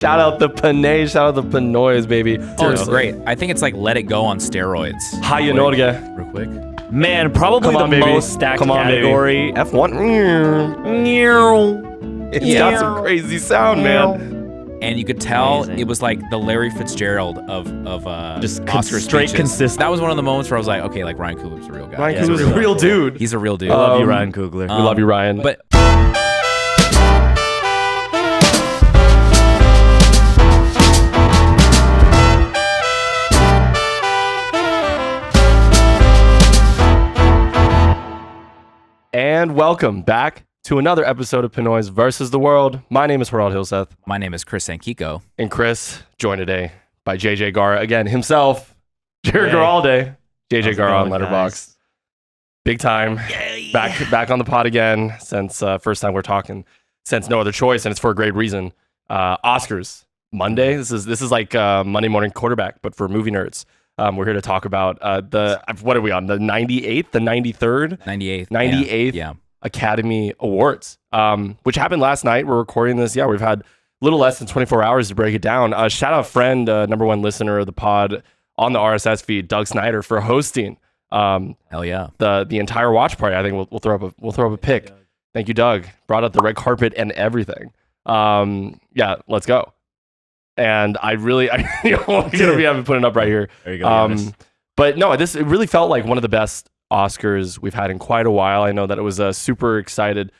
Shout out the Pinoys, shout out the Pinoys, baby. Oh, it's great. I think it's like Let It Go on steroids. Hi, Norge. Real quick. Man, probably the most stacked category. F1. It's got some crazy sound, man. And you could tell Amazing. it was like the Larry Fitzgerald of Just Oscar straight speeches. consistent. That was one of the moments where I was like, okay, like Ryan Coogler's a real guy. Ryan Yeah, Coogler's a real dude. He's a real dude. I love you, Ryan Coogler. We love you, Ryan. But And welcome back to another episode of Pinoys versus the World. My name is Harold Hillseth. my name is Chris Sankiko. And Chris, joined today by JJ Gara, again, himself, Jared Garalde, JJ Gara on Letterboxd. Big time. Back on the pod again since first time we're talking, since No Other Choice, and it's for a great reason. Oscars, Monday. This is like Monday morning quarterback, but for movie nerds. We're here to talk about what are we on? The 98th, the 93rd? 98th. Yeah. Academy Awards, which happened last night. We're recording this. Yeah, we've had a little less than 24 hours to break it down. Shout out friend, number one listener of the pod on the RSS feed, Doug Snyder, for hosting Hell yeah. the entire watch party. I think we'll throw up a pic. Thank you, Doug. Brought out the red carpet and everything. Yeah, let's go. And I we haven't put it up right here. There you go. But no, it really felt like one of the best Oscars we've had in quite a while. I know that it was a super excited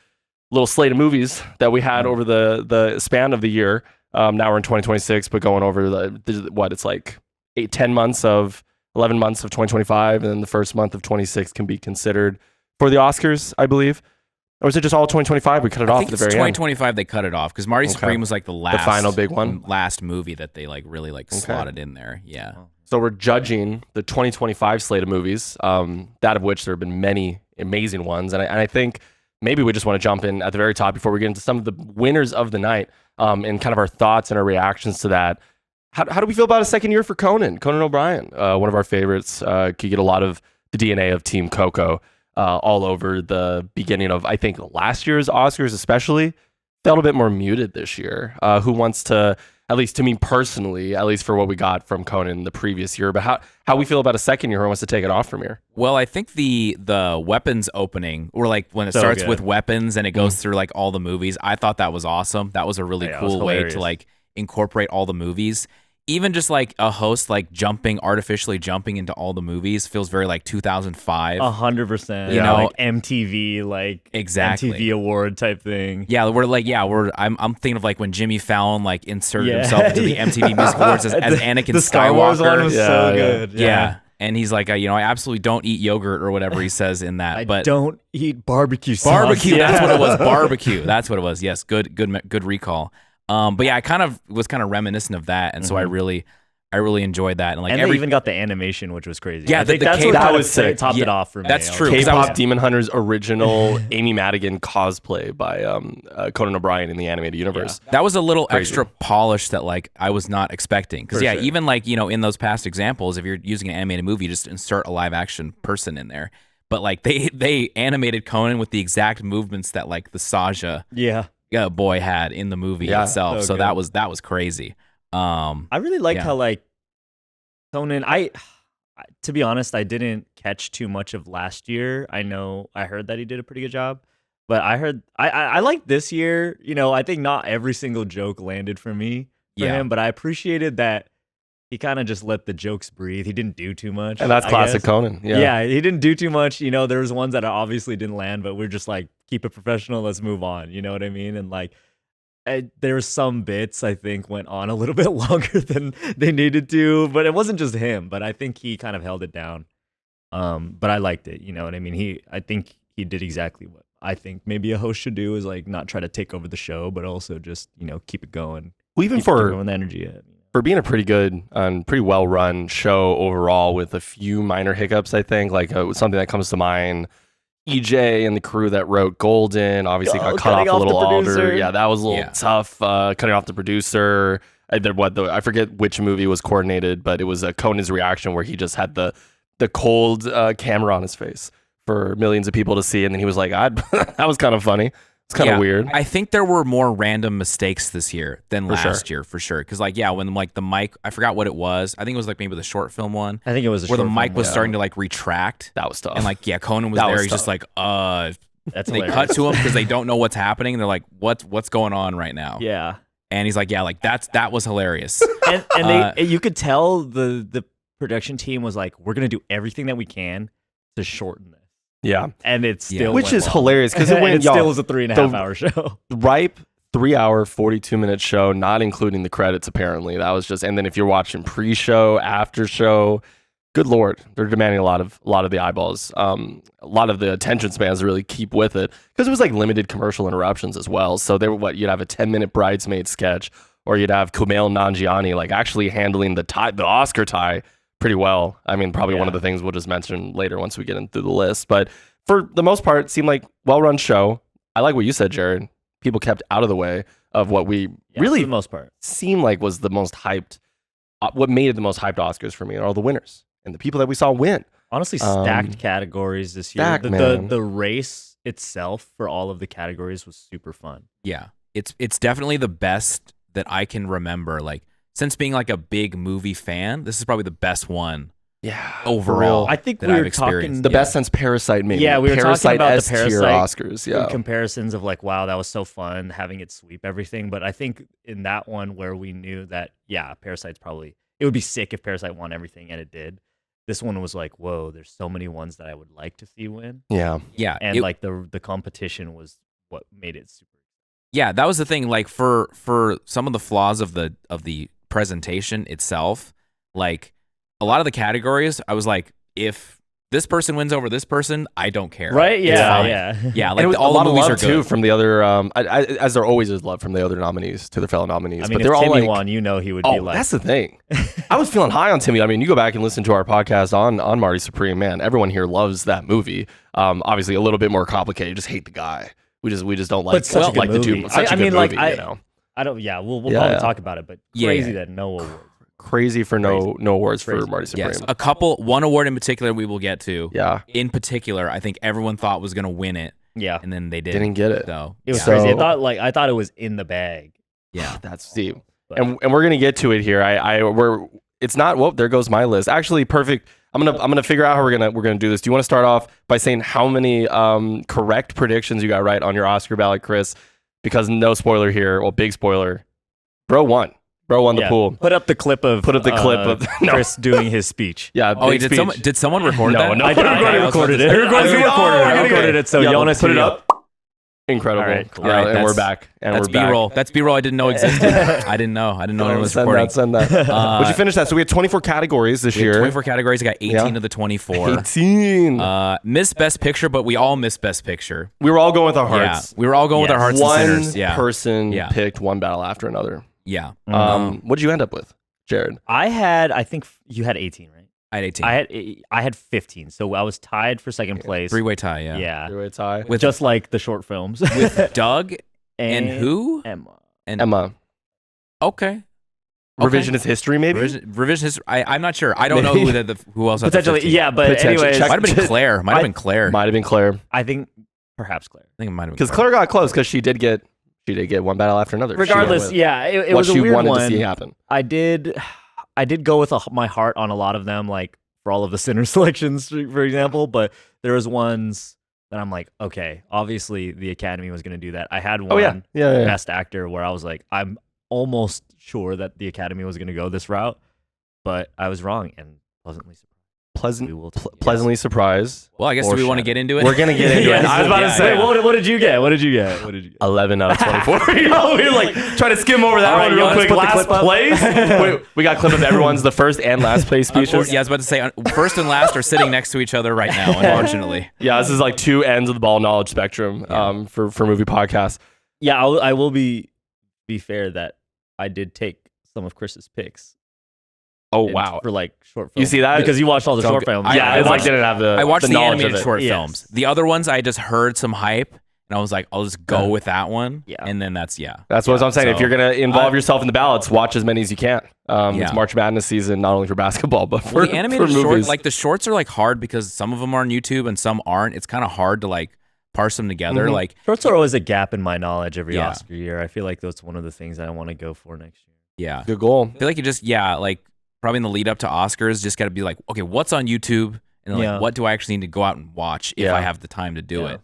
little slate of movies that we had over the span of the year. Now we're in 2026, but going over it's like 11 months of 2025, and then the first month of 26 can be considered for the Oscars, I believe. Or is it just all 2025? We cut it off at the very 2025 they cut it off because Marty Supreme was like the final big one? last movie that they like really slotted in there. Yeah. So we're judging the 2025 slate of movies, that of which there have been many amazing ones. And I think maybe we just want to jump in at the very top before we get into some of the winners of the night, and kind of our thoughts and our reactions to that. How do we feel about a second year for Conan O'Brien? One of our favorites. Could get a lot of the DNA of Team Coco all over the beginning of, I think, last year's Oscars especially. Felt a bit more muted this year. Who wants to, at least to me personally, at least for what we got from Conan the previous year, but how we feel about a second year, who wants to take it off from here? Well, I think the weapons opening, or like when it starts with weapons and it goes through like all the movies, I thought that was awesome. That was a really cool way to like incorporate all the movies. Even just like a host like artificially jumping into all the movies feels very like 2005. 100%. You know, like MTV, like exactly. MTV award type thing. Yeah, I'm thinking of like when Jimmy Fallon like inserted himself into the MTV Music Awards as Anakin the Star Skywalker. Wars one was so good. Yeah. And he's like, I absolutely don't eat yogurt or whatever he says in that. I don't eat barbecue sauce. Barbecue, that's what it was. Barbecue, that's what it was. Yes, good recall. But yeah, I kind of was reminiscent of that, and so I really enjoyed that. And like, they even got the animation, which was crazy. Yeah, I think that's that what was sick. topped it off for me. That's true. K-pop Demon Hunter's original Amy Madigan cosplay by Conan O'Brien in the animated universe. Yeah. That was a little extra polish that like I was not expecting. Because sure. even like in those past examples, if you're using an animated movie, you just insert a live action person in there. But like they animated Conan with the exact movements that like the Saja boy had in the movie itself. So that was crazy. I really liked how like Conan, to be honest, I didn't catch too much of last year. I heard that he did a pretty good job, but I liked this year. I think not every single joke landed for him, but I appreciated that he kind of just let the jokes breathe. He didn't do too much. And that's classic Conan. Yeah, he didn't do too much. There was ones that obviously didn't land, but we're just like, keep it professional, let's move on. You know what I mean? And like, there were some bits I think went on a little bit longer than they needed to, but it wasn't just him. But I think he kind of held it down. But I liked it. You know what I mean? I think he did exactly what I think maybe a host should do, is like not try to take over the show, but also just keep it going. Well, even keep going with energy. For being a pretty good and pretty well run show overall, with a few minor hiccups, I think like something that comes to mind. EJ and the crew that wrote Golden obviously got cut off a little older. Yeah, that was a little tough. Cutting off the producer. I forget which movie was coordinated, but it was Conan's reaction where he just had the cold camera on his face for millions of people to see, and then he was like, "That was kind of funny." It's kind of weird. I think there were more random mistakes this year than last year, for sure. Because when like the mic, I forgot what it was. I think it was like maybe the short film one. I think it was where the mic was starting to like retract. That was tough. And like Conan was there. He's just like, That's they cut to him because they don't know what's happening. And they're like, what's going on right now? Yeah. And he's like, that was hilarious. And you could tell the production team was like, we're gonna do everything that we can to shorten this. Yeah, and it's still which is long. hilarious because it still was a 3.5 hour show. Ripe 3 hour 42-minute show, not including the credits. Apparently, that was just. And then if you're watching pre-show, after show, good lord, they're demanding a lot of the eyeballs, a lot of the attention spans to really keep with it because it was like limited commercial interruptions as well. So they were you'd have a 10-minute bridesmaid sketch, or you'd have Kumail Nanjiani like actually handling the Oscar tie pretty well. I mean, probably one of the things we'll just mention later once we get into the list. But for the most part, it seemed like well-run show. I like what you said, Jared. People kept out of the way of what we really, for the most part, seemed like was the most hyped. What made it the most hyped Oscars for me are all the winners and the people that we saw win. Honestly, stacked categories this year. The race itself for all of the categories was super fun. Yeah, it's definitely the best that I can remember. Like, since being like a big movie fan, this is probably the best one. Yeah, overall. I think we were talking the best since Parasite, maybe. Yeah, we were talking about the Parasite Oscars. Yeah, comparisons of like, wow, that was so fun having it sweep everything. But I think in that one where we knew that, Parasite's probably it would be sick if Parasite won everything, and it did. This one was like, whoa, there's so many ones that I would like to see win. Yeah, and like the competition was what made it super. Yeah, that was the thing. Like for some of the flaws of the presentation itself, like a lot of the categories, I was like, if this person wins over this person, I don't care. Right? Yeah, yeah. Like all the movies are good too from the other. As there always is love from the other nominees to their fellow nominees. I mean, but they're all Timmy like, won, he would be like. That's the thing. I was feeling high on Timmy. I mean, you go back and listen to our podcast on Marty Supreme. Man, everyone here loves that movie. Obviously, a little bit more complicated. Just hate the guy. We just don't like the two. Such a good movie, you know. I don't. Yeah, we'll probably talk about it, but crazy that no award. Crazy for no awards for Marty Supreme. Yes, one award in particular we will get to. Yeah. In particular, I think everyone thought was gonna win it. Yeah. And then they didn't get it. So it was crazy. I thought it was in the bag. Yeah. That's deep. And we're gonna get to it here. It's not. Well, there goes my list. Actually, perfect. I'm gonna figure out how we're gonna do this. Do you want to start off by saying how many correct predictions you got right on your Oscar ballot, Chris? Because no spoiler here. Well, big spoiler. Bro won the pool. Put up the clip of Chris doing his speech. Yeah. Did someone record that? No, I recorded it. I recorded it. So you want to put it up? Incredible. All right, cool. And we're back. That's B-roll. That's B-roll I didn't know existed. I didn't know anyone was recording. Send that. Would you finish that? So we had 24 categories this year. 24 categories. I got 18 of the 24. 18. Missed Best Picture, but we all missed Best Picture. We were all going with our hearts. Yeah, we were all going with our hearts and centers. One person picked one battle after another. Yeah. What did you end up with, Jared? I think you had 18, right? I had 18. I had 15, so I was tied for second place. Three-way tie, yeah. Yeah. Three-way tie. With just like the short films. With Doug and who? Emma. Okay. Revisionist history, maybe? Revisionist history. I'm not sure. I don't know who else had potentially. Yeah, but anyways. Might have been Claire. Might have been Claire. I think perhaps Claire. I think it might have been because Claire got close because she did get one battle after another. Regardless, it was a weird one. What she wanted to see happen. I did go with my heart on a lot of them, like for all of the center selections, for example. But there was ones that I'm like, okay, obviously the Academy was going to do that. I had one Best Actor where I was like, I'm almost sure that the Academy was going to go this route, but I was wrong and pleasantly surprised. Pleasantly surprised. Well, I guess do we want to get into it? We're gonna get into it. I was about to say, what did you get? What did you get? 11 out of 24. We were like trying to skim over that one real quick. Last place. Wait, we got a clip of everyone's the first and last place speeches. Yeah, I was about to say first and last are sitting next to each other right now. Unfortunately. Yeah, this is like two ends of the ball knowledge spectrum for movie podcasts. Yeah, I will be fair that I did take some of Chris's picks. Oh wow! For like short films. You see that because you watched all the short films. I didn't have the. I watched the animated short yes. films. The other ones I just heard some hype, and I was like, I'll just go with that one. Yeah, and then that's what I'm saying. So, if you're gonna involve yourself in the ballots, watch as many as you can. It's March Madness season, not only for basketball but for the animated for movies. Like the shorts are like hard because some of them are on YouTube and some aren't. It's kind of hard to like parse them together. Like shorts are always a gap in my knowledge every Oscar year. I feel like that's one of the things that I want to go for next year. Yeah, good goal. I feel like you just like probably in the lead up to Oscars, just got to be like, okay, what's on YouTube, and then like what do I actually need to go out and watch if I have the time to do it.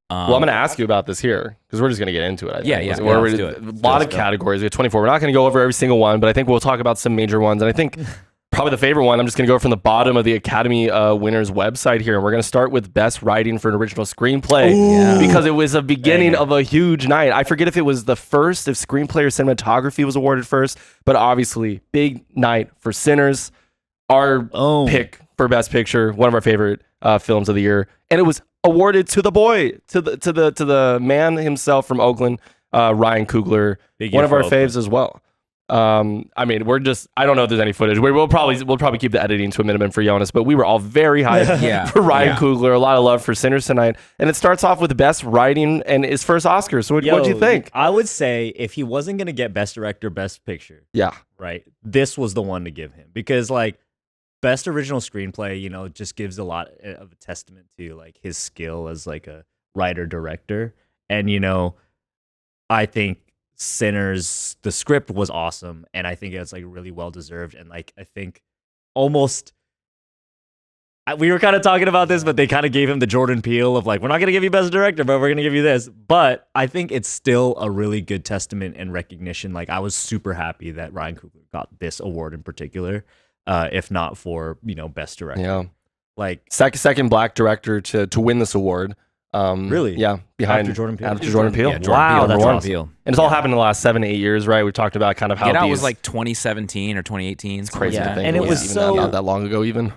Well, I'm going to ask you about this here because we're just going to get into it. I think. Let's do it. A lot of categories. We have 24. We're not going to go over every single one, but I think we'll talk about some major ones. And I think probably the favorite one, I'm just going to go from the bottom of the Academy winners website here. And we're going to start with Best Writing for an Original Screenplay because it was a beginning of a huge night. I forget if it was the first, if Screenplay or Cinematography was awarded first, but obviously big night for Sinners. Our pick for Best Picture, one of our favorite films of the year. And it was awarded to the boy, to the man himself from Oakland, Ryan Coogler, one of our faves as well. I mean, I don't know if there's any footage. We'll probably keep the editing to a minimum for Jonas, but we were all very hyped for Ryan Coogler. A lot of love for Sinners tonight, and it starts off with Best Writing and his first Oscar. So what do you think? I would say if he wasn't gonna get Best Director, Best Picture, right, this was the one to give him because like. Best Original Screenplay, just gives a lot of a testament to like his skill as like a writer director. And I think Sinners, the script was awesome, and I think it's like really well deserved. And like I think almost we were kind of talking about this, but they kind of gave him the Jordan Peele of like, we're not gonna give you Best Director, but we're gonna give you this. But I think it's still a really good testament and recognition. Like I was super happy that Ryan Coogler got this award in particular. If not for Best Director, like second Black director to win this award. Really? Yeah, behind after Jordan Peele. Wow, that's awesome. And it's all happened in the last 7 to 8 years, right? We talked about kind of how it was like 2017 or 2018. It's crazy to think. And it was so not that long ago even.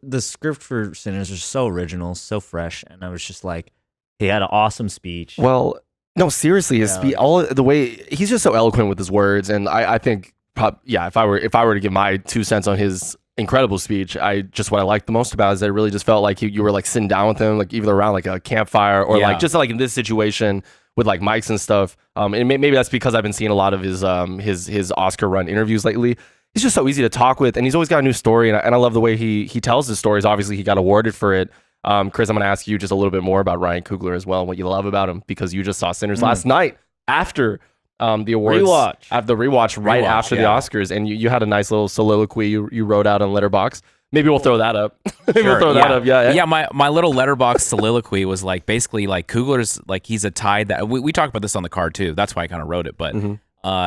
The script for Sinners is so original, so fresh, and I was just like, he had an awesome speech. Well, no, seriously, his speech, all the way he's just so eloquent with his words, and I think. If I were to give my 2 cents on his incredible speech, what I liked the most about it is that it really just felt like you were like sitting down with him, like either around like a campfire or like just like in this situation with like mics and stuff. And maybe that's because I've been seeing a lot of his Oscar run interviews lately. He's just so easy to talk with, and he's always got a new story, and I love the way he tells his stories. Obviously, he got awarded for it. Chris, I'm going to ask you just a little bit more about Ryan Coogler as well, what you love about him, because you just saw Sinners last night after. The awards rewatch right after the Oscars, and you had a nice little soliloquy you wrote out on Letterboxd. Maybe we'll throw that up. We'll throw that up. Yeah. My little Letterboxd soliloquy was like basically like Coogler's like he's a tide that we talked about this on the card too. That's why I kind of wrote it, but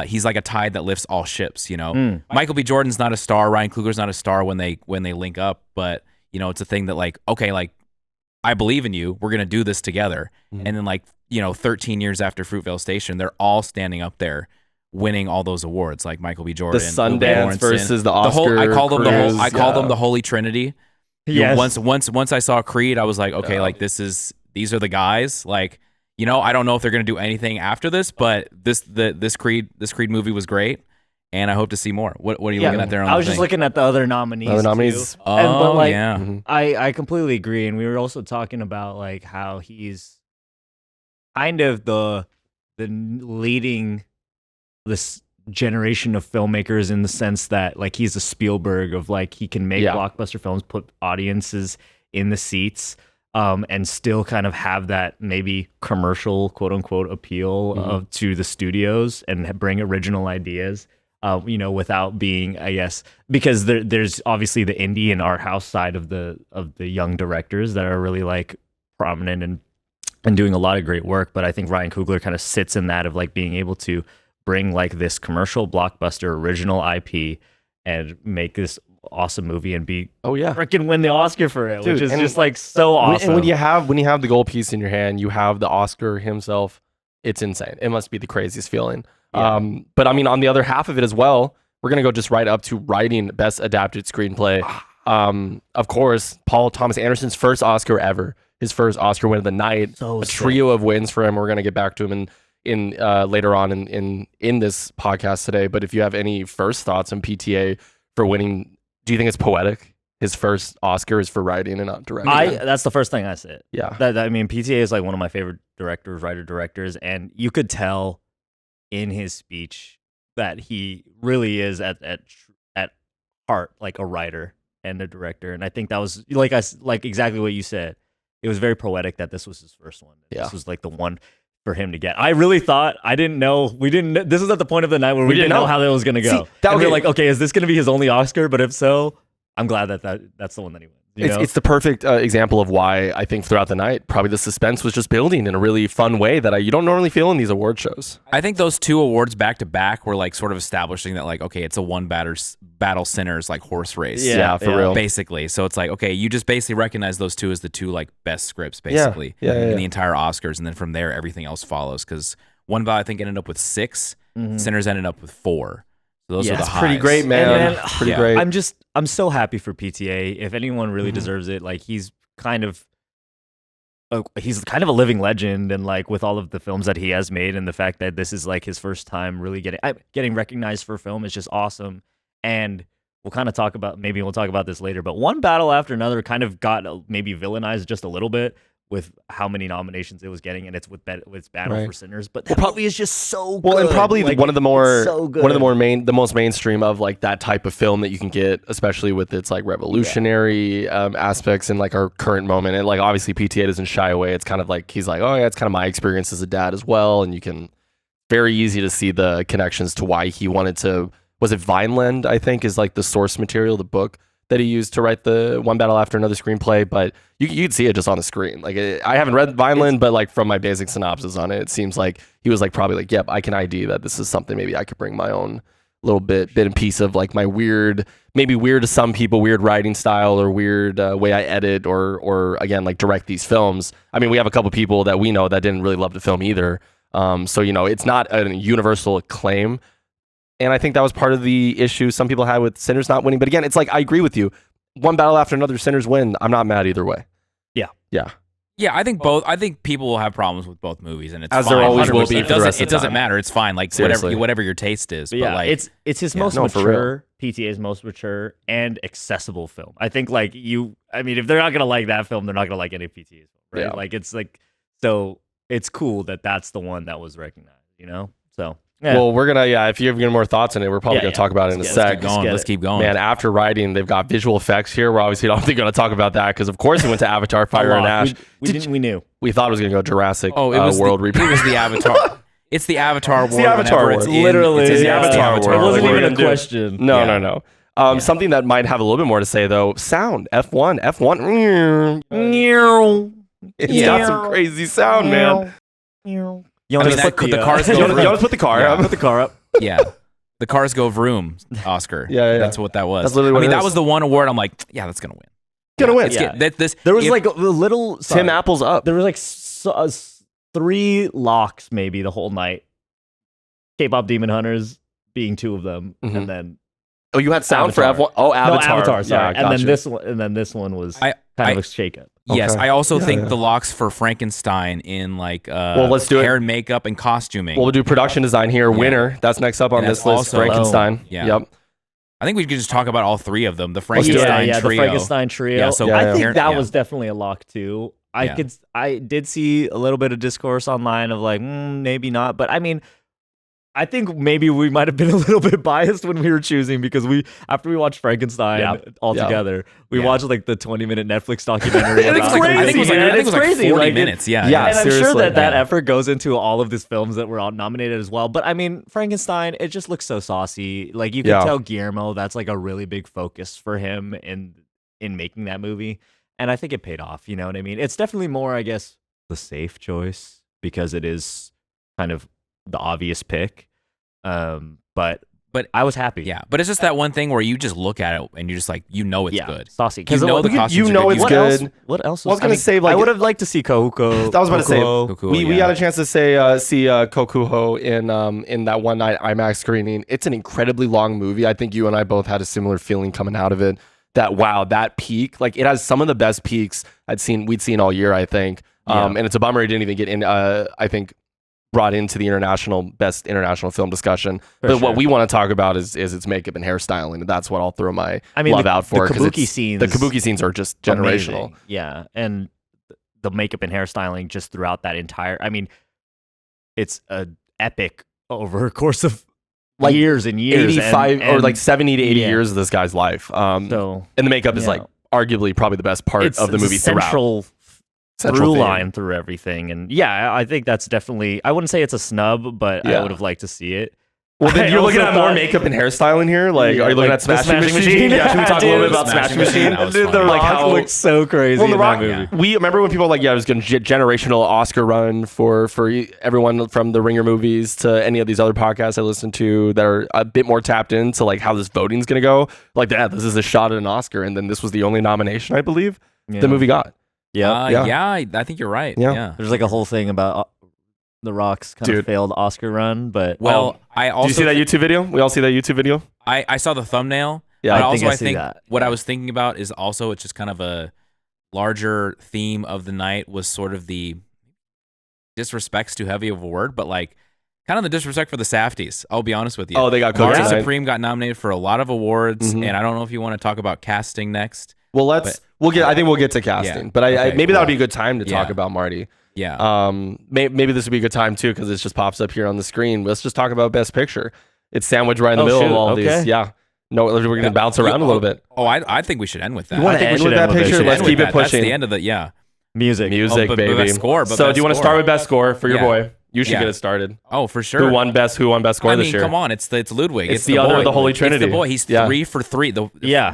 he's like a tide that lifts all ships. Michael B. Jordan's not a star. Ryan Coogler's not a star when they link up, but it's a thing that like okay, like I believe in you. We're gonna do this together, and then like. 13 years after Fruitvale Station, they're all standing up there, winning all those awards, like Michael B. Jordan, the Sundance versus the Oscar. I call them the Holy Trinity. Yes. Once I saw Creed, I was like, okay, like these are the guys. Like, I don't know if they're gonna do anything after this, but this Creed movie was great, and I hope to see more. What are you looking at there? I was just looking at the other nominees. Too. I completely agree, and we were also talking about like how he's. Kind of the leading this generation of filmmakers in the sense that like he's a Spielberg of like he can make blockbuster films, put audiences in the seats, and still kind of have that maybe commercial quote unquote appeal to the studios and bring original ideas. Without being, I guess, because there's obviously the indie and art house side of the young directors that are really like prominent and doing a lot of great work, but I think Ryan Coogler kind of sits in that of like being able to bring like this commercial blockbuster original IP and make this awesome movie and be freaking win the Oscar for it, which is just like so awesome. And when you have the gold piece in your hand, you have the Oscar himself. It's insane. It must be the craziest feeling. Yeah. But I mean, on the other half of it as well, we're gonna go just right up to writing Best Adapted Screenplay. Of course, Paul Thomas Anderson's first Oscar ever. His first Oscar win of the night, a trio of wins for him. We're gonna get back to him in later on in this podcast today. But if you have any first thoughts on PTA for winning, do you think it's poetic? His first Oscar is for writing and not directing. That's the first thing I said. Yeah, I mean, PTA is like one of my favorite writer-directors, and you could tell in his speech that he really is at heart like a writer and a director. And I think that was like exactly what you said. it was very poetic that this was his first one. Yeah. This was like the one for him to get. I really thought, I didn't know, this is at the point of the night where we didn't know how that was going to go. And we're like, okay, is this going to be his only Oscar? But if so, I'm glad that's the one that he wins. It's the perfect example of why I think throughout the night, probably the suspense was just building in a really fun way that you don't normally feel in these award shows. I think those 2 awards back to back were like sort of establishing that like, okay, it's a one battle sinners like horse race. Yeah, for real. Basically. So it's like, okay, you just basically recognize those 2 as the 2 like best scripts basically in the entire Oscars. And then from there, everything else follows. Because One Ballot I think ended up with 6, Sinners ended up with 4. Those are the highs. Pretty great, man. Pretty great. I'm so happy for PTA. If anyone really deserves it, like he's kind of a living legend, and like with all of the films that he has made, and the fact that this is like his first time really getting recognized for film is just awesome. And we'll talk about this later, but One Battle After Another kind of got maybe villainized just a little bit with how many nominations it was getting, and it's with Battle for Sinners, but that probably is just so good. Well, and probably like, one of the most mainstream of like that type of film that you can get, especially with its like revolutionary aspects in like our current moment. And like obviously PTA doesn't shy away. It's kind of like he's like, oh yeah, it's kind of my experience as a dad as well, and you can very easy to see the connections to why he wanted to. Was it Vineland? I think is like the source material, the book that he used to write the One Battle After Another screenplay, but you'd see it just on the screen. Like I haven't read Vineland, but like from my basic synopsis on it, it seems like he was like probably like, yep, I can ID that this is something maybe I could bring my own little bit and piece of like my maybe weird to some people, weird writing style or weird way I edit or again like direct these films. I mean, we have a couple people that we know that didn't really love the film either. So it's not a universal acclaim. And I think that was part of the issue some people had with Sinners not winning. But again, it's like, I agree with you. One Battle After Another, Sinners win. I'm not mad either way. Yeah. Yeah. Yeah, I think both. I think people will have problems with both movies, and it's as fine. there always will be. It doesn't matter. It's fine. Like whatever your taste is. But yeah, like, it's his most mature, PTA's most mature and accessible film. I think like if they're not gonna like that film, they're not gonna like any PTA's film, right? Yeah. Like it's like, so it's cool that that's the one that was recognized. So. Yeah. Well, we're gonna if you have any more thoughts on it, we're probably gonna talk about it in a sec. Let's keep going. Man, after writing, they've got visual effects here. We're obviously not gonna talk about that because, of course, it went to Avatar: Fire and Ash. We knew. We thought it was gonna go Jurassic World Reboot. It was the Avatar. It's the Avatar World. It's the Avatar World. It's literally the Avatar World. It wasn't even a question. No. Something that might have a little bit more to say though. Sound F1. It's got some crazy sound, man. You want to put the cars go vroom? You want to put the car up? Put the car up. Yeah. The cars go vroom, Oscar. Yeah. That's what that was. That's literally that was the one award I'm like, yeah, that's going to win. There was like a little... Tim Apple's up. There was like 3 locks maybe the whole night. K-pop Demon Hunters being 2 of them. And then... Oh, you had sound Avatar. for F1? Oh, Avatar. No, Avatar, sorry. Yeah, and then this one was kind of a shake-up. Yes, I also think the locks for Frankenstein in like let's do hair and makeup and costuming. We'll do production design here. Winner. That's next up on this list. Frankenstein. Yep. I think we could just talk about all 3 of them. The Frankenstein trio. The Frankenstein trio. Yeah, so I think that was definitely a lock too. I did see a little bit of discourse online of like, maybe not. But I mean, I think maybe we might have been a little bit biased when we were choosing because after we watched Frankenstein all together, we watched like the 20-minute Netflix documentary. And it's crazy. I think it was like 40 minutes. Yeah. And I'm sure that effort goes into all of these films that were all nominated as well. But I mean, Frankenstein, it just looks so saucy. Like you can tell Guillermo, that's like a really big focus for him in making that movie. And I think it paid off. You know what I mean? It's definitely more, I guess, the safe choice because it is kind of the obvious pick. But I was happy. Yeah, but it's just that one thing where you just look at it and you're just like, it's good. Saucy. You know the costumes it's good. What else? I was gonna say like I would have liked to see Kokuho. I was about to say we got a chance to see Kokuho in that one night IMAX screening. It's an incredibly long movie. I think you and I both had a similar feeling coming out of it. That peak, like it has some of the best peaks we'd seen all year. I think, and it's a bummer it didn't even get in. I think. Brought into the best international film discussion. But what we want to talk about is its makeup and hairstyling. And that's what I'll throw my love out for. The kabuki scenes are just generational. Amazing. Yeah. And the makeup and hairstyling just throughout that entire, it's an epic over a course of like years and years. 85 or like 70 to 80 years of this guy's life. And the makeup is like arguably probably the best part of the movie throughout. through line through everything. And yeah, I think that's definitely, I wouldn't say it's a snub, but I would have liked to see it. Well, then you're looking at more makeup and hairstyle in here. Like, are you looking at Smashing Machine? Yeah, should we talk a little bit about Smashing Machine? Dude, The Rock looks so crazy in that movie. We remember when people were like, yeah, it was going to generational Oscar run for everyone from the Ringer movies to any of these other podcasts I listen to that are a bit more tapped into like how this voting's going to go. Like, yeah, this is a shot at an Oscar, and then this was the only nomination I believe the movie got. Yeah, I think you're right. Yeah. There's like a whole thing about The Rock's kind of failed Oscar run, but I also did you see that YouTube video? We all see that YouTube video. I saw the thumbnail. Yeah, I think what I was thinking about is also it's just kind of a larger theme of the night was sort of the disrespect's too heavy of a word, but like kind of the disrespect for the Safdies. I'll be honest with you. Oh, they got Marty Supreme got nominated for a lot of awards, and I don't know if you want to talk about casting next. Well, I think we'll get to casting, but maybe that would be a good time to talk about Marty. Yeah. Maybe this would be a good time too because it just pops up here on the screen. Let's just talk about Best Picture. It's sandwiched right in the middle of all these. Yeah. No, we're gonna bounce around a little bit. I think we should end with that. You want to end with that picture? Let's keep it pushing. That's the end of the music, baby. Best score. So do you want to start with Best Score for your boy? You should get it started. Oh, for sure. Who won Best Score this year? Come on, it's Ludwig. It's the other of the Holy Trinity. It's the boy. He's 3 for 3.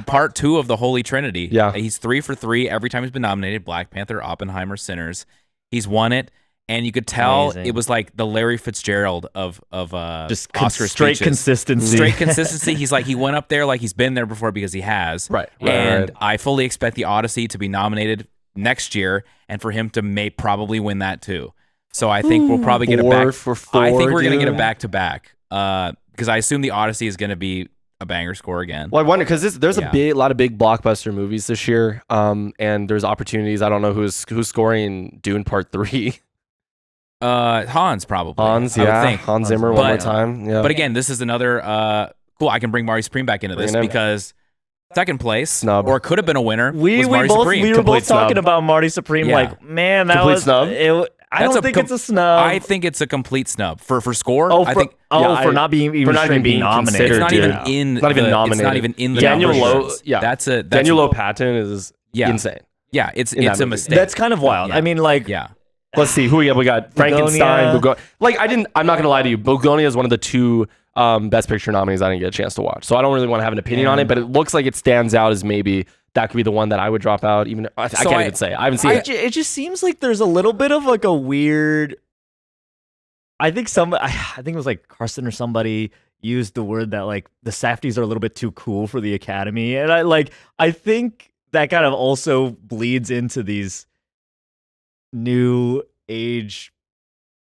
Part 2 of the Holy Trinity. Yeah. He's 3 for 3 every time he's been nominated. Black Panther, Oppenheimer, Sinners. He's won it. And you could tell it was like the Larry Fitzgerald of just Oscar straight speeches. consistency. Straight consistency. He's like he went up there like he's been there before because he has. Right. And I fully expect the Odyssey to be nominated next year and for him to probably win that too. So I think we'll probably get a back. I think we're gonna get a back to back because I assume the Odyssey is gonna be a banger score again. Well, I wonder because there's a lot of big blockbuster movies this year, and there's opportunities. I don't know who's scoring Dune Part 3. Hans probably. Hans, I would think. Hans Zimmer one more time. Yeah. But again, this is another cool. I can bring Marty Supreme back into this because second place snub. Or could have been a winner. We were both talking about Marty Supreme. Yeah. Like, man, that complete was snub. I don't think it's a snub. I think it's a complete snub for score. For not being nominated. It's not even in. Not even nominated. It's not even in the Daniel Lowe. Yeah, that's Daniel Lowe Patton is insane. Yeah, it's a mistake. That's kind of wild. Yeah. I mean, like, let's see who we got. We got Frankenstein. I'm not gonna lie to you. Begonia is one of the 2 Best Picture nominees I didn't get a chance to watch, so I don't really want to have an opinion on it. But it looks like it stands out as maybe that could be the one that I would drop out. Even I can't even say. I haven't seen it. It just seems like there's a little bit of like a weird. I think it was like Carson or somebody used the word that like the Safdies are a little bit too cool for the Academy, and I think that kind of also bleeds into these new age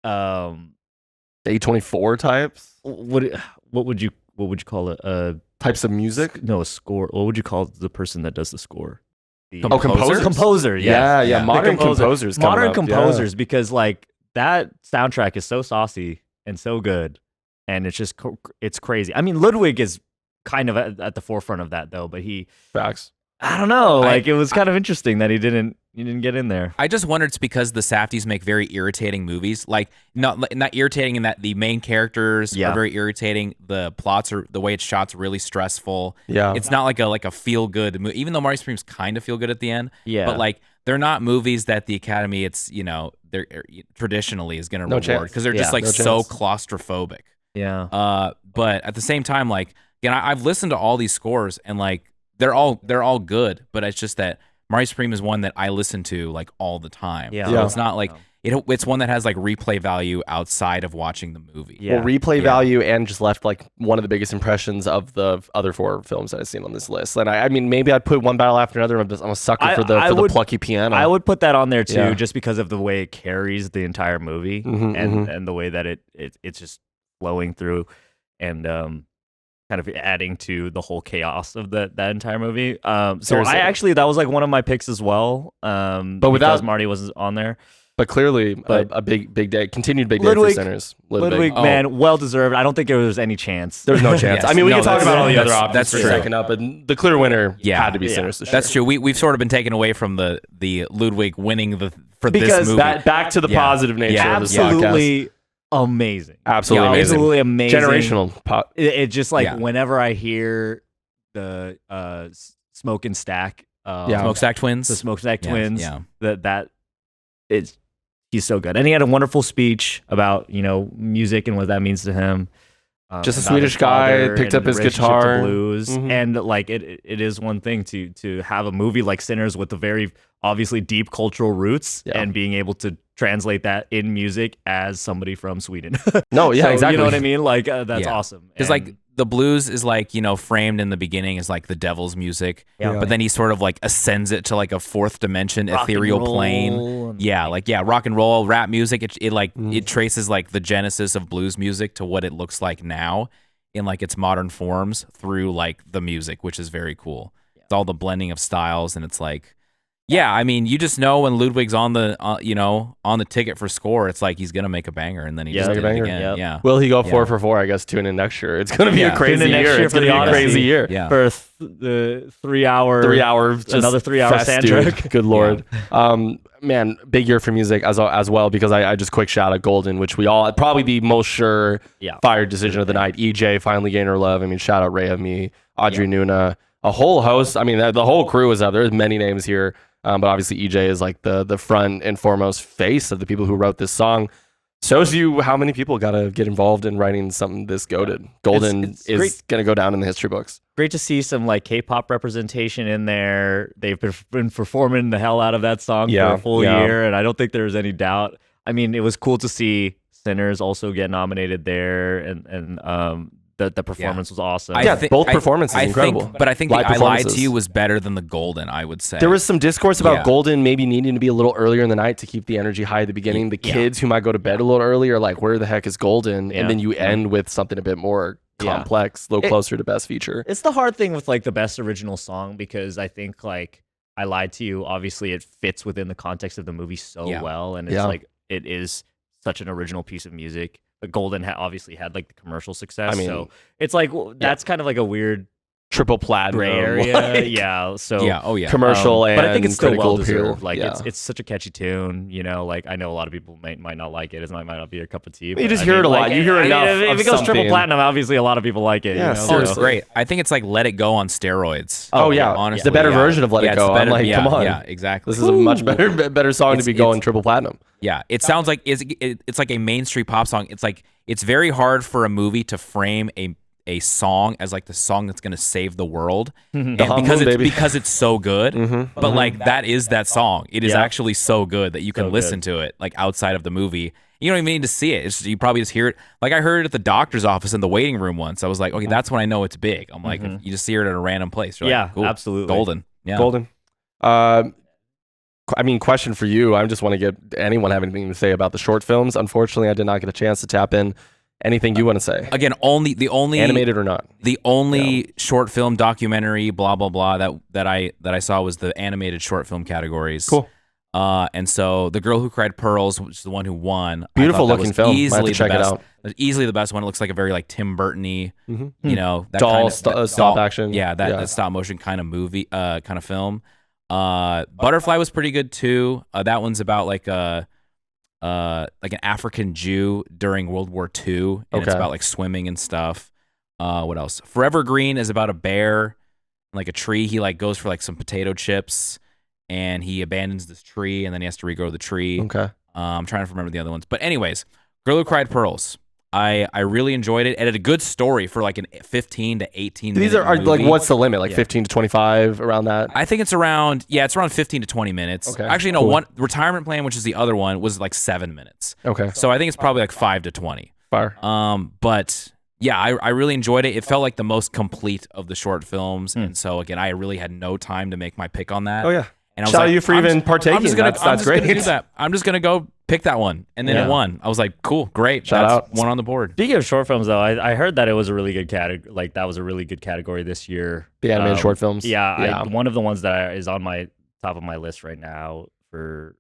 A24 types. What would you call it? Types of music? No, a score. What would you call the person that does the score? Composers? Composer, yeah. Modern composers. Modern composers, because like that soundtrack is so saucy and so good, and it's just it's crazy. I mean, Ludwig is kind of at the forefront of that though, but facts. I don't know. Like it was kind of interesting that he didn't get in there. I just wondered it's because the Safdies make very irritating movies. Like not irritating in that the main characters are very irritating. The plots are the way it's shot's really stressful. Yeah, it's not like a feel good movie. Even though Marty Supreme's kind of feel good at the end. Yeah, but like they're not movies that the Academy they're traditionally is going to reward because they're just so claustrophobic. Yeah. But at the same time, like again, I've listened to all these scores and like. They're all good, but it's just that Marty Supreme is one that I listen to like all the time. Yeah, so it's not like it's one that has like replay value outside of watching the movie. Yeah. Well, replay value and just left like one of the biggest impressions of the other 4 films that I've seen on this list. And I mean, maybe I'd put one battle after another. I'm a sucker for the plucky piano. I would put that on there too, just because of the way it carries the entire movie and the way that it's just flowing through and kind of adding to the whole chaos of that entire movie. So that was like one of my picks as well. But without Marty wasn't on there. But clearly a big day, continued big day for Sinners. Ludwig, man, well deserved. I don't think there was any chance. There's no chance. Yes. I mean, we can talk about all the other options that's for true. a second up, but the clear winner had to be Sinners. That's true. We've sort of been taken away from the Ludwig winning this movie. Because back to the positive nature of this podcast. Absolutely amazing. Absolutely amazing. Absolutely amazing. Generational. It just like whenever I hear the Smoke and Stack, Smokestack Twins, the Smokestack Twins, that he's so good. And he had a wonderful speech about, music and what that means to him. Just a Swedish guy picked up his guitar, blues, and like it is one thing to have a movie like Sinners with the very obviously deep cultural roots and being able to translate that in music as somebody from Sweden. No, yeah, so, exactly. You know what I mean? Like that's awesome. Because like the blues is like framed in the beginning as like the devil's music, but then he sort of like ascends it to like a fourth dimension, ethereal plane. Rock and roll, rap music. It traces like the genesis of blues music to what it looks like now in like its modern forms through like the music, which is very cool. It's all the blending of styles, and it's like. Yeah, I mean, you just know when Ludwig's on the on the ticket for score, it's like he's gonna make a banger, and then he just did it again. Yep. Yeah. Will he go 4 for 4? I guess tune in next year. It's gonna be a crazy year. It's gonna be a crazy year. Yeah. For the 3 hour, another 3 hour soundtrack. Good lord. Man, big year for music as well, because I just quick shout out Golden, which we all probably the most sure fired decision of the night. EJ finally gained her love. I mean, shout out Ray of Me, Audrey Nuna, a whole host. I mean, the whole crew is out. There's many names here. But obviously EJ is like the front and foremost face of the people who wrote this song. Shows you how many people got to get involved in writing something this goated. Golden is going to go down in the history books. Great to see some like K-pop representation in there. They've been performing the hell out of that song for a full year, and I don't think there's any doubt. I mean, it was cool to see Sinners also get nominated there, and the performance was awesome. Both performances incredible. But I think the I Lied to You was better than the Golden, I would say. There was some discourse about Golden maybe needing to be a little earlier in the night to keep the energy high at the beginning. The kids who might go to bed a little earlier, like, where the heck is Golden? And then you end with something a bit more complex, a little closer to best feature. It's the hard thing with like the best original song, because I think like I Lied to You, obviously it fits within the context of the movie so well, and it's like it is such an original piece of music. But Golden obviously had like the commercial success. I mean, so it's like that's kind of like a weird triple platinum gray area. Commercial and but I think it's still well appeal. deserved. Like it's such a catchy tune. Like I know a lot of people might not like it. It might not be a cup of tea. You just hear it a lot. You hear enough. If it goes triple platinum, obviously a lot of people like it. Yeah, it's great. I think it's like Let It Go on steroids. Oh yeah, honestly, the better version of Let It Go. I'm like, come on. Yeah, exactly. This is a much better song to be going triple platinum. Yeah, it sounds like it's like a Main Street pop song. It's like it's very hard for a movie to frame a song as like the song that's going to save the world, and because it's so good. But like that is that song. It is actually so good that you can listen to it like outside of the movie. You don't even need to see it. You probably just hear it. Like I heard it at the doctor's office in the waiting room once. I was like, okay, that's when I know it's big. I'm like, you just hear it at a random place. You're like, cool, absolutely, Golden. Yeah, Golden. I mean, question for you. I just want to get anyone have anything to say about the short films. Unfortunately, I did not get a chance to tap in. Anything you want to say? Again, the only animated or not, the only short film documentary, blah blah blah that I saw was the animated short film categories. Cool. And so The Girl Who Cried Pearls, which is the one who won. Beautiful looking film. Might have to check it out. Easily the best one. It looks like a very like Tim Burton-y, that doll stop action. Yeah, that stop motion kind of movie, kind of film. Butterfly was pretty good too. That one's about like an African Jew during World War II, and it's about like swimming and stuff. What else? Forever Green is about a bear, like a tree. He like goes for like some potato chips, and he abandons this tree, and then he has to regrow the tree. Okay. I'm trying to remember the other ones, but anyways, Girl Who Cried Pearls. I really enjoyed it. It had a good story for like a 15 to 18 minute These are movie. like, what's the limit? Like 15 to 25, around that? I think it's around 15 to 20 minutes. Okay. Actually, no, one Retirement Plan, which is the other one, was like 7 minutes. Okay. So I think it's probably like 5 to 20. Fire. But yeah, I really enjoyed it. It felt like the most complete of the short films. And so again, I really had no time to make my pick on that. Oh yeah. And I was shout out like, you for even partaking. That's great. Do that. I'm just gonna go pick that one, and then it won. I was like, cool, great. Shout out. One on the board. Speaking of short films, though, I heard that it was a really good category. Like that was a really good category this year. The animated short films. Yeah. One of the ones that is on my top of my list right now that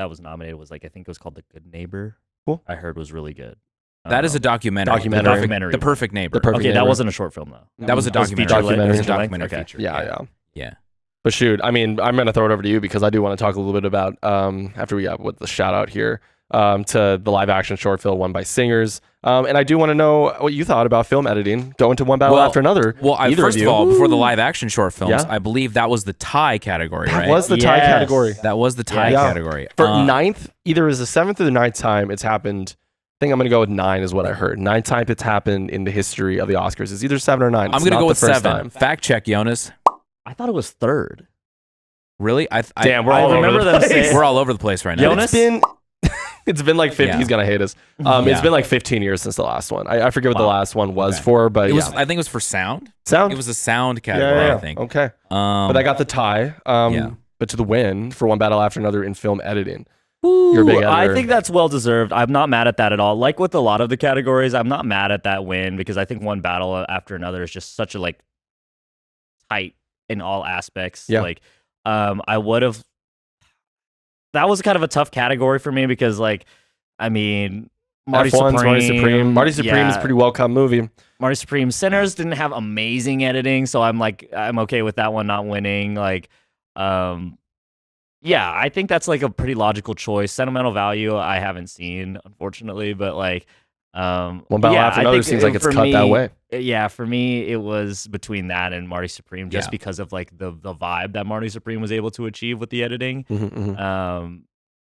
was nominated was like I think it was called The Good Neighbor. Cool. I heard was really good. That is a documentary. The Perfect Neighbor. That wasn't a short film though. That was a documentary. It was a documentary feature. Yeah. But shoot, I mean, I'm going to throw it over to you because I do want to talk a little bit about, after we got with the shout out here, to the live action short film One by Singers. And I do want to know what you thought about film editing, going to one battle after another. Well, first of all, before the live action short films, I believe that was the tie category, right? That was the tie category. That was the tie category. For ninth, either is the seventh or the ninth time it's happened. I think I'm going to go with 9 is what I heard. 9th time it's happened in the history of the Oscars. It's either 7 or 9. I'm going to go with 7. Fact check, Jonas. I thought it was 3rd. Really? Damn, we're all over the place. We're all over the place right now. Jonas? It's been like 50. He's going to hate us. It's been like 15 years since the last one. I forget what the last one was for, but I think it was for sound. Sound? It was a sound category, I think. Okay. But I got the tie. But to the win for one battle after another in film editing. You're a big editor. I think that's well deserved. I'm not mad at that at all. Like with a lot of the categories, I'm not mad at that win because I think one battle after another is just such a like tight in all aspects. Yeah. Like I would have. That was kind of a tough category for me because like I mean Marty Supreme is a pretty well-come movie. Marty Supreme Sinners didn't have amazing editing, so I'm okay with that one not winning. Like yeah, I think that's like a pretty logical choice. Sentimental Value, I haven't seen, unfortunately, but like, one battle after another seems like it's cut that way. Yeah, for me, it was between that and Marty Supreme, just because of like the vibe that Marty Supreme was able to achieve with the editing.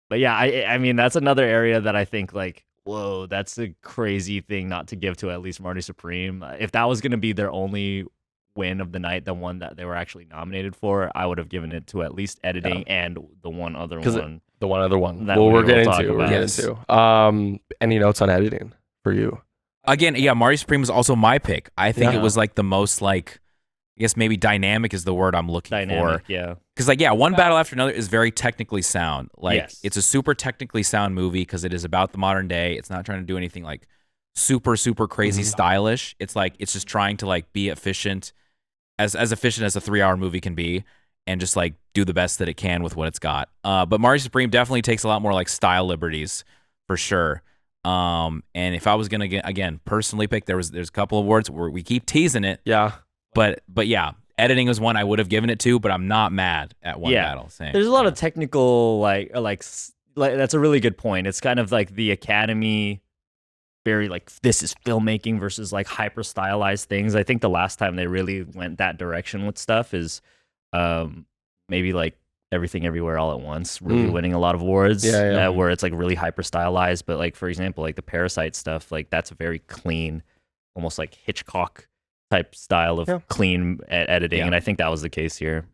But yeah, I mean, that's another area that I think like, whoa, that's a crazy thing not to give to at least Marty Supreme. If that was going to be their only win of the night, the one that they were actually nominated for, I would have given it to at least editing and the one other one. The one other one. Well, we're getting to. Any notes on editing for you? Again, yeah, Marty Supreme was also my pick. I think it was like the most like, I guess maybe dynamic is the word I'm looking for. Yeah. Because like, one battle after another is very technically sound. Like it's a super technically sound movie because it is about the modern day. It's not trying to do anything like super, super crazy stylish. It's like, it's just trying to like be efficient, as efficient as a 3-hour movie can be, and just like do the best that it can with what it's got. But Marty Supreme definitely takes a lot more like style liberties for sure. And if I was gonna again personally pick, there's a couple of awards where we keep teasing it. Yeah. But yeah, editing was one I would have given it to, but I'm not mad at one battle. There's a lot of technical like that's a really good point. It's kind of like the Academy very like this is filmmaking versus like hyper stylized things. I think the last time they really went that direction with stuff is maybe like Everything Everywhere All at Once, really winning a lot of awards. Where it's like really hyper stylized, but like for example, like the Parasite stuff, like that's very clean, almost like Hitchcock type style of clean editing, and I think that was the case here.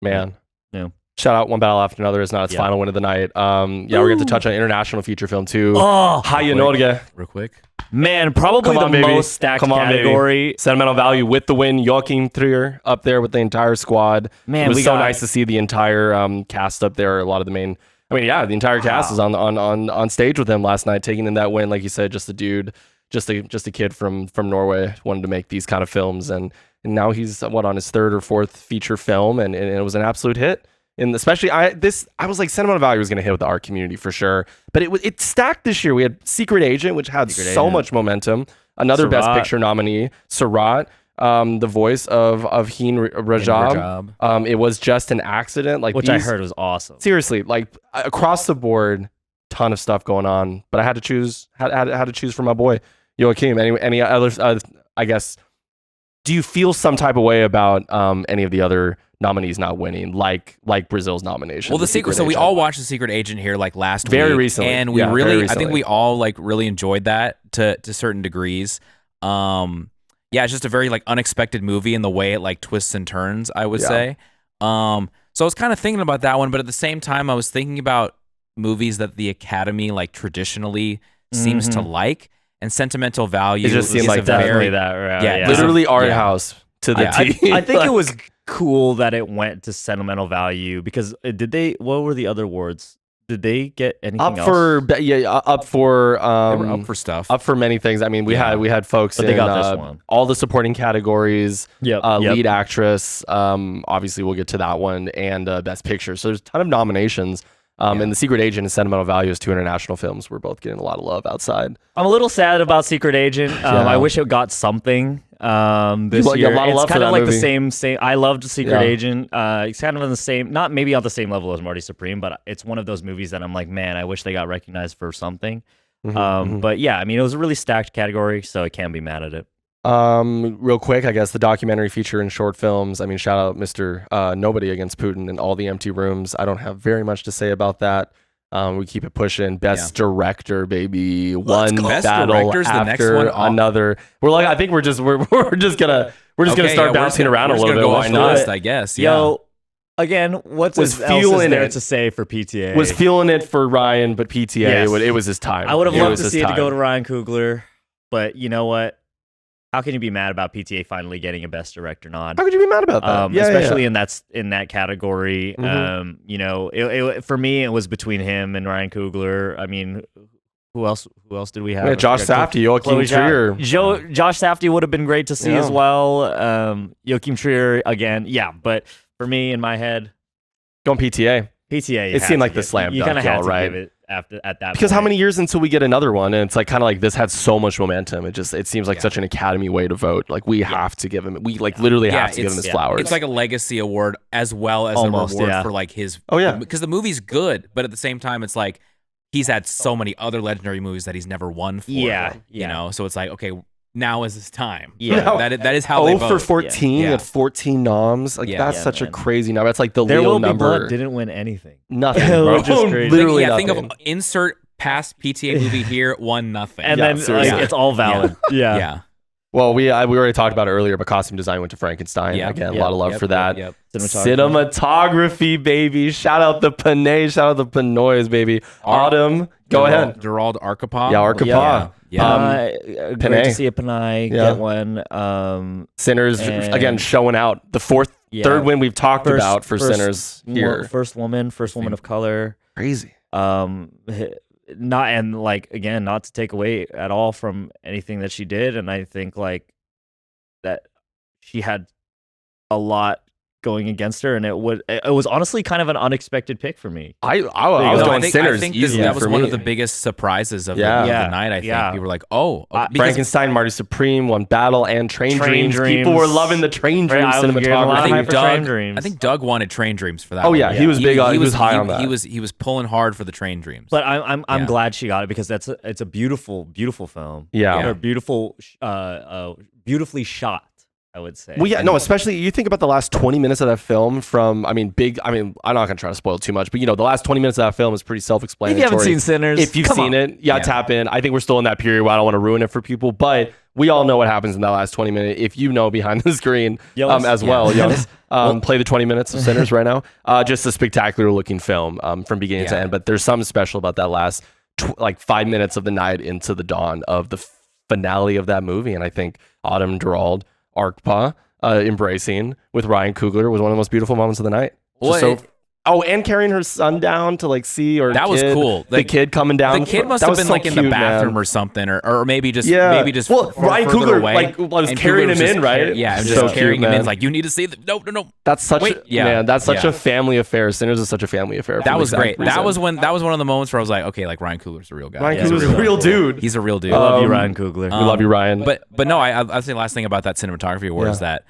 Man, yeah. Shout out One Battle After Another is not its final win of the night. We're going to touch on international feature film too. Haya Norge. Real quick. Man, probably the most stacked category. Baby. Sentimental Value with the win. Joachim Trier up there with the entire squad. Man, it was so nice to see the entire cast up there. A lot of the main, the entire cast is on stage with him last night, taking in that win. Like you said, just a dude, just a kid from Norway, wanted to make these kind of films, and now he's on his 3rd or 4th feature film, and it was an absolute hit. And especially, I was like, Sentimental Value was going to hit with the art community for sure. But it stacked this year. We had Secret Agent, which had so much momentum. Another Best Picture nominee, Surat, the voice of Heen Rajab. It was just an accident, which I heard was awesome. Seriously, like across the board, ton of stuff going on. But I had to choose. Had to choose for my boy Joachim. Any other? I guess. Do you feel some type of way about any of the other nominees not winning, like Brazil's nomination? Well, the Secret. So we all watched The Secret Agent here like last week. Very recently. And we really, I think we all like really enjoyed that to certain degrees. It's just a very like unexpected movie in the way it like twists and turns, I would say. So I was kind of thinking about that one, but at the same time, I was thinking about movies that the Academy like traditionally seems to like, and Sentimental Value. It just seemed like definitely that, right? Yeah, literally art house to the T. I think it was cool that it went to Sentimental Value because what were the other awards? Did they get anything else? Up for they were up for stuff. Up for many things. I mean, we had folks in this one. All the supporting categories. Lead actress. Obviously, we'll get to that one, and Best Picture. So there's a ton of nominations. And The Secret Agent and Sentimental Value is 2 international films. We're both getting a lot of love outside. I'm a little sad about Secret Agent. I wish it got something. this year. A lot of love it's kind for of that like movie. the same. I loved Secret Agent. It's kind of on the same, not maybe on the same level as Marty Supreme, but it's one of those movies that I'm like, man, I wish they got recognized for something. But yeah, I mean, it was a really stacked category, so I can't be mad at it. Real quick, I guess the documentary feature and short films. I mean, shout out Mr. Nobody Against Putin and All the Empty Rooms. I don't have very much to say about that. We keep it pushing. Best director, baby. One Best battle director's the next one. after another. We're like, I think we're just gonna start bouncing around a little bit. Why not? I guess. Yo, again, what's Was else is feeling there it. to say for PTA? Was feeling it for Ryan, but PTA, Yes. it was his time. I would have It loved was to his see it to time. go to Ryan Coogler, but you know what? How can you be mad about PTA finally getting a Best Director nod? How could you be mad about that? Especially in that category. Mhm. You know, it for me, it was between him and Ryan Coogler. I mean, who else did we have? Yeah, Josh Safdie, Joachim Trier. Josh Safdie would have been great to see as well. Joachim Trier again, yeah. But for me, in my head, Going PTA. PTA. It seemed like the slam You dunk, kind of had to right? give it at that Because point. how many years until we get another one? And it's like kind of like this had so much momentum. It seems like such an Academy way to vote. Like we have to give him. We like literally have to give him his flowers. It's like a legacy award as well as Almost, a reward for like his. Oh yeah. Because the movie's good, but at the same time, it's like he's had so many other legendary movies that he's never won for. Yeah. You know, so it's like, okay, now is his time. Yeah. No. That is how they vote. for 14 Yeah. at 14 noms. Like that's such a man. crazy number. That's like the There Leo Will Be number. Blood didn't win anything. Nothing, Which bro. is crazy. Literally think nothing. of insert past PTA movie here, won nothing. And Yeah, then seriously. like, it's all valid. Yeah. yeah. Well, we already talked about it earlier, but costume design went to Frankenstein. Yeah. Again, a Yep. lot of love Yep. for that. Yep. Cinematography, baby. Shout out the Penn. Shout out the Pinoys, baby. Autumn, go ahead. Durald Arkapaw. Yeah, Arkapaw. Yeah. Great Panay. to see a Panay Yeah. get one. Sinners And- again showing out. The third win we've talked about for Sinners here. First woman of color. Crazy. Not and like again, not to take away at all from anything that she did, and I think like that she had a lot going against her, and it was honestly kind of an unexpected pick for me. I was No, going Sinners I think easily that was for one me. of the biggest surprises of, Yeah. the Yeah. night. I think Yeah. people were like, "Oh, because Frankenstein, Marty Supreme, One Battle, and Train Train Dreams. People Dreams. were loving the Train Right, Dreams I was getting a lot of cinematography. hype for Train Dreams. I think Doug wanted Train Dreams for that. Oh, one. yeah, he was big on- he was high on that. He was pulling hard for the Train Dreams. But I'm Yeah. glad she got it because it's a beautiful film. Yeah. Or beautiful beautifully shot, I would say. Well, yeah, no, especially you think about the last 20 minutes of that film from, I'm not going to try to spoil too much, but the last 20 minutes of that film is pretty If self-explanatory. you haven't seen Sinners, If you've come seen on. it, tap in. I think we're still in that period where I don't want to ruin it for people, but we all know what happens in that last 20 minutes. If you know behind the screen Young's- as well, Young's, play the 20 minutes of Sinners right now. Just a spectacular looking film from beginning to end, but there's something special about that last 5 minutes of the night into the dawn of the finale of that movie. And I think Autumn Durald Arkapaw embracing with Ryan Coogler was one of the most beautiful moments of the night. And carrying her son down to see her That was kid, cool. The kid coming down. The kid must that have was been so in the cute, bathroom man. or something, or maybe just Well, Ryan further Coogler away. was And carrying Coogler was him just in, right? Yeah, and So just carrying cute, him in. man. It's like, you need to see the no. That's such that's such Yeah. a family affair. Sinners is such a family affair. for That the was exact great. reason. That was one of the moments where I was like, okay, like Ryan Coogler's a real guy. Ryan Yeah, Coogler's he's a real dude. He's a real dude. I love you, Um, Ryan Coogler. We love you, Ryan. But no, I'd say the last thing about that cinematography award is that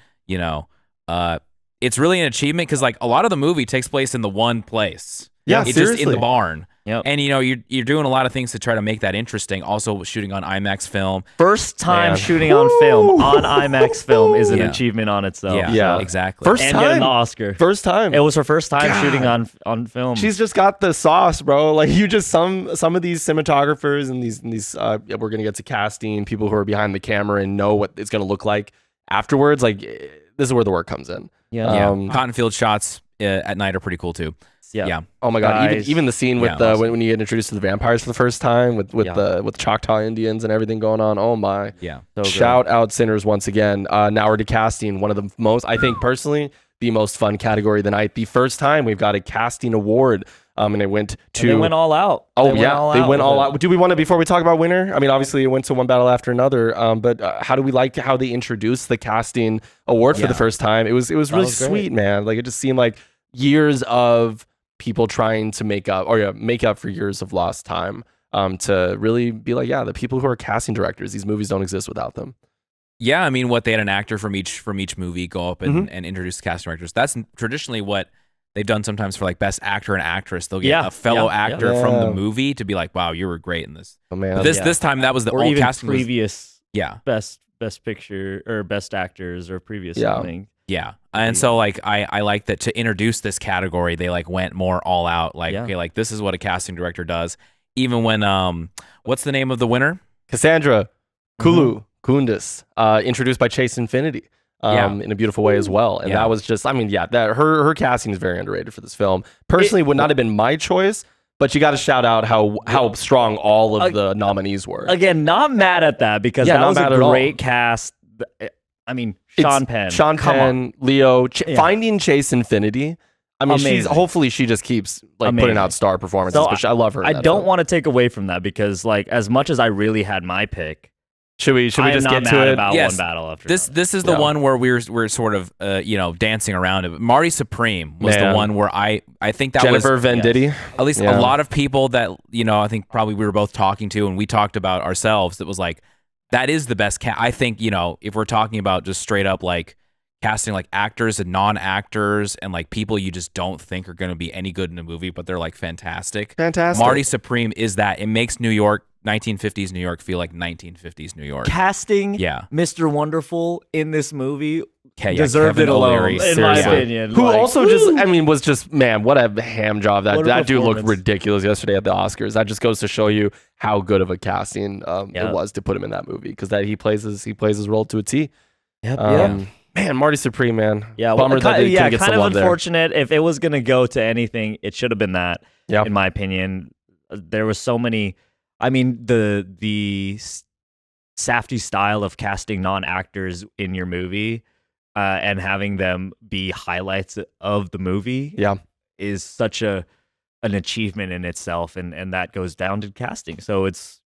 it's really an achievement because a lot of the movie takes place in the one place. Yeah, it's just in seriously. the barn. Yep. And you're doing a lot of things to try to make that interesting. Also shooting on IMAX film. First time Man. shooting on film, on IMAX film, is an Yeah. achievement on itself. Yeah, Yeah. exactly. First And time. getting the Oscar. First time. It was her first time God. shooting on film. She's just got the sauce, bro. You just some of these cinematographers and these we're gonna get to casting people who are behind the camera and know what it's gonna look like afterwards. This is where the work comes in. yeah. Cotton field shots at night are pretty cool too. Yeah. Oh my god! Guys. Even the scene with Yeah, when you get introduced to the vampires for the first time with the Choctaw Indians and everything going on. Oh my! Yeah. So good. Shout out Sinners once again. Now we're to casting. One of the most, I think personally, the most fun category of the night. The first time we've got a casting award. And it went to. And they went all out. Oh They yeah, they went all with out. Do we want to, before we talk about winner? I mean, obviously it went to one battle after another. But how do we like how they introduced the casting award for the first time? It was really was great. sweet, man. It just seemed like years of people trying to make up for years of lost time. To really be the people who are casting directors, these movies don't exist without them. Yeah, I mean, what they had an actor from each movie go up and introduce the cast directors. That's traditionally what they've done sometimes for like best actor and actress. They'll get a fellow actor from the movie to be like, "Wow, you were great in this." Oh man, but this time that was the or all even casting previous was, best picture or best actors or previous something. Yeah. And so like I like that to introduce this category, they like went more all out. Like, okay, like this is what a casting director does. Even when what's the name of the winner? Cassandra Kundis, introduced by Chase Infinity. In a beautiful way as well. And that was just, I mean, that her casting is very underrated for this film. Personally, would not have been my choice, but you got to shout out how strong all of the nominees were. Again, not mad at that because that was a great cast. I mean, Sean Penn, Leo, finding Chase Infinity. I mean, hopefully she just keeps like putting out star performances. So but I love her. I don't want to take away from that because like as much as I really had my pick, should we just get to it? About one battle after this is the one where we're sort of dancing around it. Marty Supreme was the one where I think that Jennifer was Venditti. At least a lot of people that I think probably we were both talking to and we talked about ourselves. That was like that is the best I think if we're talking about just straight up like casting like actors and non-actors and like people you just don't think are going to be any good in a movie, but they're like fantastic. Marty Supreme is that. It makes New York 1950s New York feel like 1950s New York. Casting Mr. Wonderful in this movie deserved Kevin it alone, O'Leary, in my opinion. Who also was just, man, what a ham job. That dude looked ridiculous yesterday at the Oscars. That just goes to show you how good of a casting it was to put him in that movie because he plays his role to a T. Man, Marty Supreme, man. Yeah, bummer that they couldn't get some love there. Unfortunate. If it was gonna go to anything, it should have been that. In my opinion, there was so many. I mean, the Safdie style of casting non-actors in your movie and having them be highlights of the movie, is such an achievement in itself, and that goes down to casting. So it's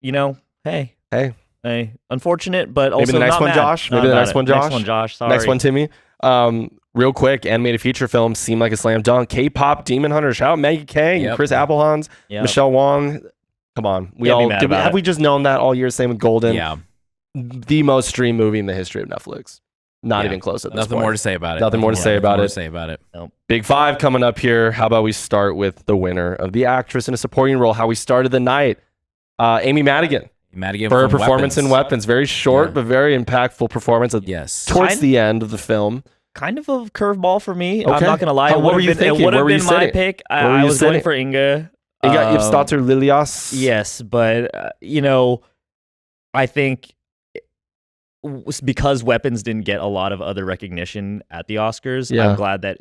hey. Unfortunate, but also maybe the next not one, mad. Josh. Maybe the next one, Josh. Next one, Josh. Sorry. Next one, Timmy. Real quick, animated feature film seemed like a slam dunk. K-pop Demon Hunter. Shout out Maggie K, Chris Applehans, Michelle Wong. Come on, have we just known that all year? Same with Golden. Yeah, the most streamed movie in the history of Netflix. Not even close at this Nothing point. more to say about it. Nothing more to say about it. Nope. Big Five coming up here. How about we start with the winner of the actress in a supporting role? How we started the night. Amy Madigan. For her performance in Weapons. Very short, but very impactful performance towards the end of the film. Kind of a curveball for me. Okay. I'm not going to lie. What were you thinking? It would have been my sitting? pick. I was going for Inga. Inga Ipsdotter Lilias. Yes, but, I think because Weapons didn't get a lot of other recognition at the Oscars, I'm glad that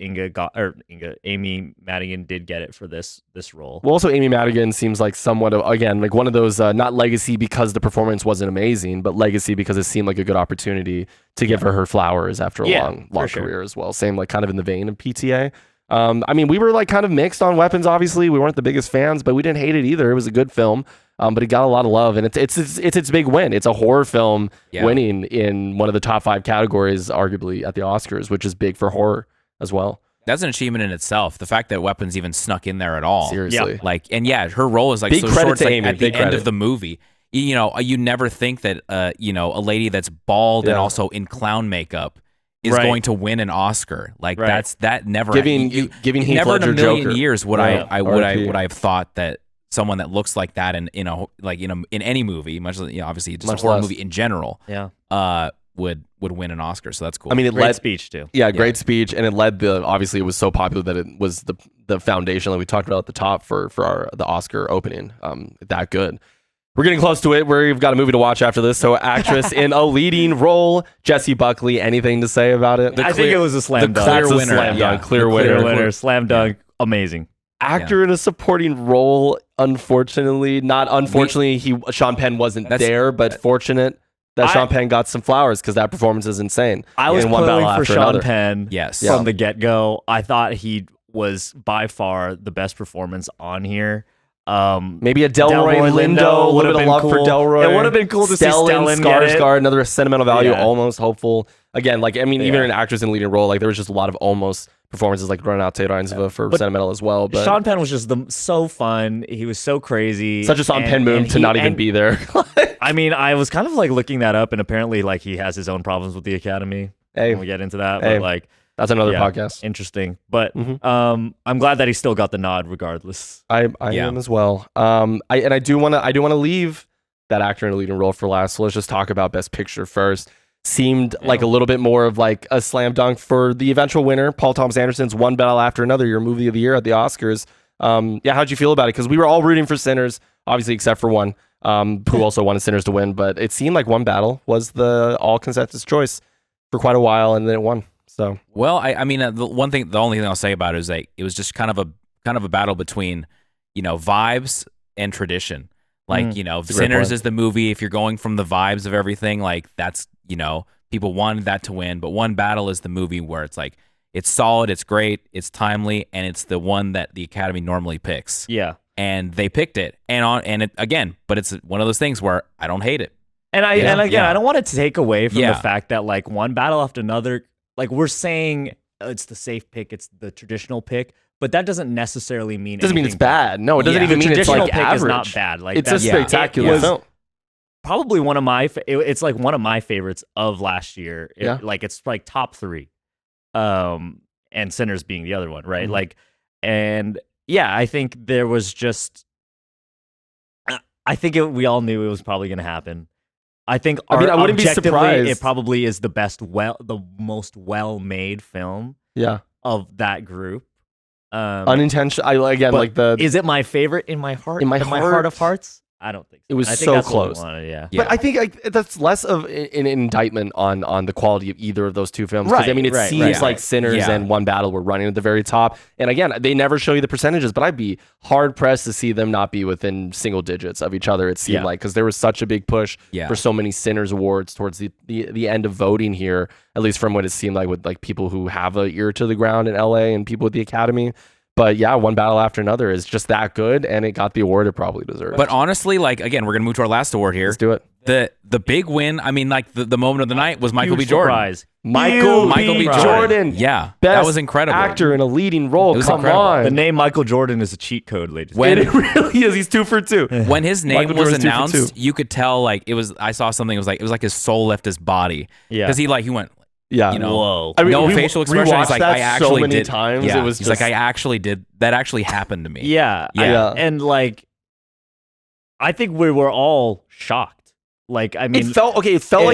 Amy Madigan did get it for this role. Well, also Amy Madigan seems like somewhat of, again, like one of those, not legacy because the performance wasn't amazing, but legacy because it seemed like a good opportunity to give her flowers after a long career as well. Same, like kind of in the vein of PTA. I mean, we were like kind of mixed on Weapons, obviously. We weren't the biggest fans, but we didn't hate it either. It was a good film. But it got a lot of love, and it's its big win. It's a horror film winning in one of the top 5 categories, arguably at the Oscars, which is big for horror as well. That's an achievement in itself. The fact that Weapons even snuck in there at all, seriously, her role is like big so short. Like at the end of the movie, you never think that a lady that's bald and also in clown makeup is going to win an Oscar. Like that never giving Heath never Ledger in a million Joker. years would I would have thought that someone that looks like that in any movie, much obviously just a horror movie in general, would win an Oscar. So that's cool. I mean, it great led speech too. Yeah, great speech, and it led obviously it was so popular that it was the foundation that we talked about at the top for the Oscar opening. That good. We're getting close to it. We've got a movie to watch after this. So, actress in a leading role, Jessie Buckley. Anything to say about it? I think it was a slam dunk. Clear winner. Clear winner. Slam dunk. Amazing. Actor in a supporting role, unfortunately. Not unfortunately, Sean Penn wasn't there, but fortunate that Sean Penn got some flowers because that performance is insane. I was pulling for Sean Penn from the get-go. I thought he was by far the best performance on here. Maybe a Delroy Lindo, a little bit of love for Delroy. It would have been cool to see Stellan Skarsgård, another sentimental value, almost hopeful. Again, like, I mean, even an actress in a leading role, like there was just a lot of almost performances like Renate Reinsve for Sentimental as well. But Sean Penn was just so fun. He was so crazy. Such a Sean Penn move to not even be there. I mean, I was kind of like looking that up, and apparently like he has his own problems with the Academy. Hey, we get into that, hey, but like that's another podcast. Interesting, but I'm glad that he still got the nod regardless. I am as well. I do want to leave that actor in a leading role for last. So let's just talk about Best Picture first. Seemed like a little bit more of like a slam dunk for the eventual winner, Paul Thomas Anderson's One Battle After Another, your movie of the year at the Oscars. How'd you feel about it? Because we were all rooting for Sinners, obviously except for one, who also wanted Sinners to win. But it seemed like One Battle was the all consensus choice for quite a while, and then it won. So well, I mean, the only thing I'll say about it is like it was just kind of a battle between vibes and tradition. Like Sinners is the movie. If you're going from the vibes of everything, like that's people wanted that to win. But One Battle is the movie where it's like it's solid, it's great, it's timely, and it's the one that the Academy normally picks. Yeah, and they picked it, but it's one of those things where I don't hate it. And I don't want to take away from the fact that like One Battle After Another, like we're saying it's the safe pick, it's the traditional pick, but that doesn't necessarily mean it's bad. No, it doesn't even mean it's like pick average. Is not bad. Like it's a spectacular film. Probably one of my it's like one of my favorites of last year. Like it's like top 3. And Sinners being the other one, right? Mm-hmm. Like, and I think there was just we all knew it was probably going to happen. I think I wouldn't be surprised. It probably is the most well-made film of that group. Unintentional. Is it my favorite in my heart? In my heart of hearts? I don't think so. It was so close. But I think that's less of an indictment on the quality of either of those two films. Because it seems like Sinners and One Battle were running at the very top. And again, they never show you the percentages, but I'd be hard pressed to see them not be within single digits of each other. It seemed like, because there was such a big push for so many Sinners awards towards the end of voting here, at least from what it seemed like with like people who have an ear to the ground in LA and people with the Academy. But One Battle After Another is just that good, and it got the award it probably deserved. But honestly, like again, we're gonna move to our last award here. Let's do it. The big win, I mean, like the moment of the night was Michael B. Jordan. Surprise. Michael B. Jordan. Yeah, Best that was incredible. Actor in a leading role. Come incredible. on. The name Michael Jordan is a cheat code, ladies. It really is. He's 2 for 2. When his name was announced, you could tell like it was. I saw something. It was like his soul left his body. Yeah, because he went. Yeah. Whoa. I mean, no facial expression. He's like, I actually so many did. times. Yeah. It was He's like, I actually did. That actually happened to me. Yeah. And like, I think we were all shocked. Like, I mean, it felt like